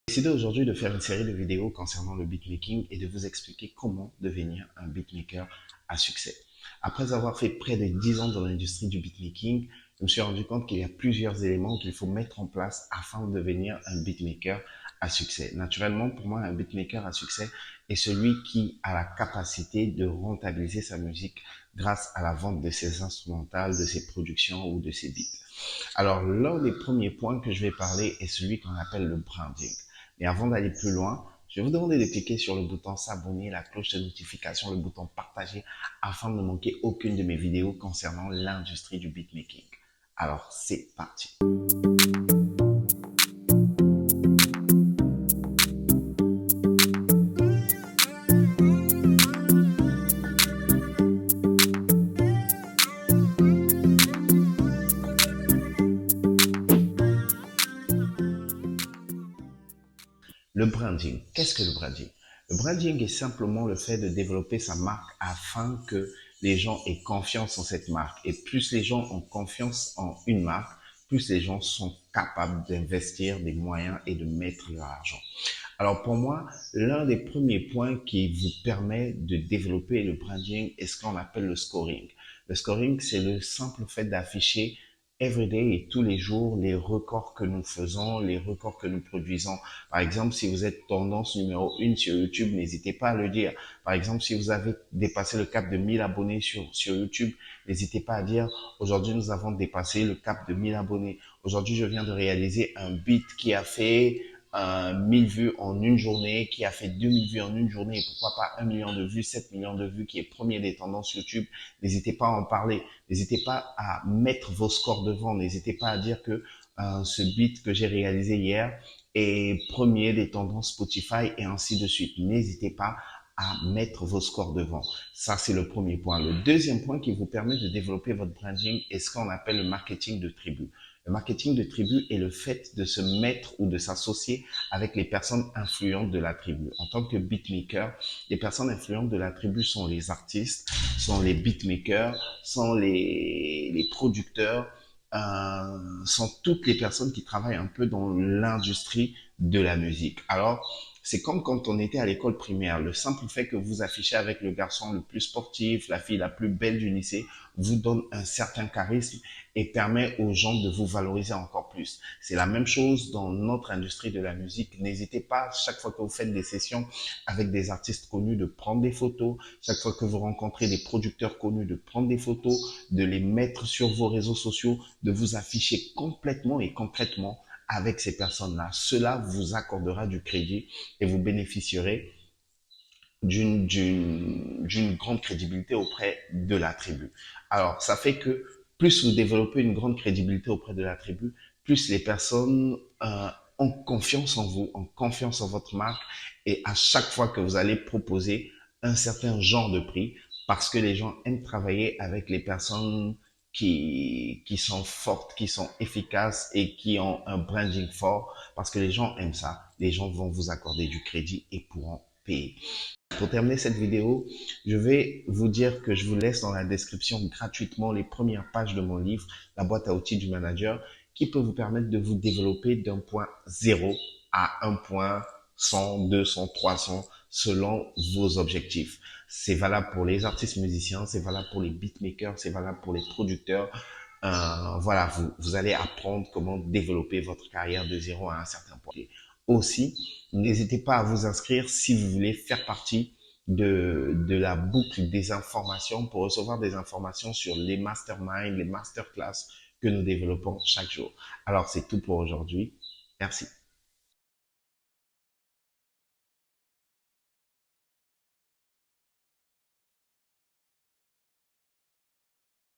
J'ai décidé aujourd'hui de faire une série de vidéos concernant le beatmaking et de vous expliquer comment devenir un beatmaker à succès. Après avoir fait près de 10 ans dans l'industrie du beatmaking, je me suis rendu compte qu'il y a plusieurs éléments qu'il faut mettre en place afin de devenir un beatmaker à succès. Naturellement, pour moi, un beatmaker à succès est celui qui a la capacité de rentabiliser sa musique grâce à la vente de ses instrumentales, de ses productions ou de ses beats. Alors, l'un des premiers points que je vais parler est celui qu'on appelle le branding. Mais avant d'aller plus loin, je vais vous demander de cliquer sur le bouton s'abonner, la cloche de notification, le bouton partager afin de ne manquer aucune de mes vidéos concernant l'industrie du beatmaking. Alors, c'est parti. Le branding. Qu'est-ce que le branding? Le branding est simplement le fait de développer sa marque afin que les gens aient confiance en cette marque. Et plus les gens ont confiance en une marque, plus les gens sont capables d'investir des moyens et de mettre leur argent. Alors pour moi, l'un des premiers points qui vous permet de développer le branding est ce qu'on appelle le scoring. Le scoring, c'est le simple fait d'afficher everyday et tous les jours les records que nous faisons, les records que nous produisons. Par exemple, si vous êtes tendance numéro 1 sur YouTube, n'hésitez pas à le dire. Par exemple, si vous avez dépassé le cap de 1000 abonnés sur YouTube, n'hésitez pas à dire aujourd'hui nous avons dépassé le cap de 1000 abonnés. Aujourd'hui, je viens de réaliser un beat qui a fait 1000 vues en une journée, qui a fait 2000 vues en une journée, et pourquoi pas 1 million de vues, 7 millions de vues, qui est premier des tendances YouTube. N'hésitez pas à en parler. N'hésitez pas à mettre vos scores devant. N'hésitez pas à dire que ce beat que j'ai réalisé hier est premier des tendances Spotify et ainsi de suite. N'hésitez pas à mettre vos scores devant. Ça, c'est le premier point. Le deuxième point qui vous permet de développer votre branding est ce qu'on appelle le marketing de tribu. Le marketing de tribu est le fait de se mettre ou de s'associer avec les personnes influentes de la tribu. En tant que beatmaker, les personnes influentes de la tribu sont les artistes, sont les beatmakers, sont les producteurs, sont toutes les personnes qui travaillent un peu dans l'industrie de la musique. Alors, c'est comme quand on était à l'école primaire. Le simple fait que vous affichez avec le garçon le plus sportif, la fille la plus belle du lycée, vous donne un certain charisme et permet aux gens de vous valoriser encore plus. C'est la même chose dans notre industrie de la musique. N'hésitez pas, chaque fois que vous faites des sessions avec des artistes connus, de prendre des photos. Chaque fois que vous rencontrez des producteurs connus, de prendre des photos, de les mettre sur vos réseaux sociaux, de vous afficher complètement et concrètement avec ces personnes-là. Cela vous accordera du crédit et vous bénéficierez d'une grande crédibilité auprès de la tribu. Alors, ça fait que plus vous développez une grande crédibilité auprès de la tribu, plus les personnes ont confiance en vous, ont confiance en votre marque et à chaque fois que vous allez proposer un certain genre de prix, parce que les gens aiment travailler avec les personnes qui sont fortes, qui sont efficaces et qui ont un branding fort, parce que les gens aiment ça. Les gens vont vous accorder du crédit et pourront payer. Pour terminer cette vidéo, je vais vous dire que je vous laisse dans la description gratuitement les premières pages de mon livre, La boîte à outils du manager, qui peut vous permettre de vous développer d'un point 0 à un point 100, 200, 300 selon vos objectifs. C'est valable pour les artistes musiciens, c'est valable pour les beatmakers, c'est valable pour les producteurs. Voilà, vous allez apprendre comment développer votre carrière de 0 à un certain point. Aussi, n'hésitez pas à vous inscrire si vous voulez faire partie de la boucle des informations pour recevoir des informations sur les masterminds, les masterclass que nous développons chaque jour. Alors, c'est tout pour aujourd'hui. Merci.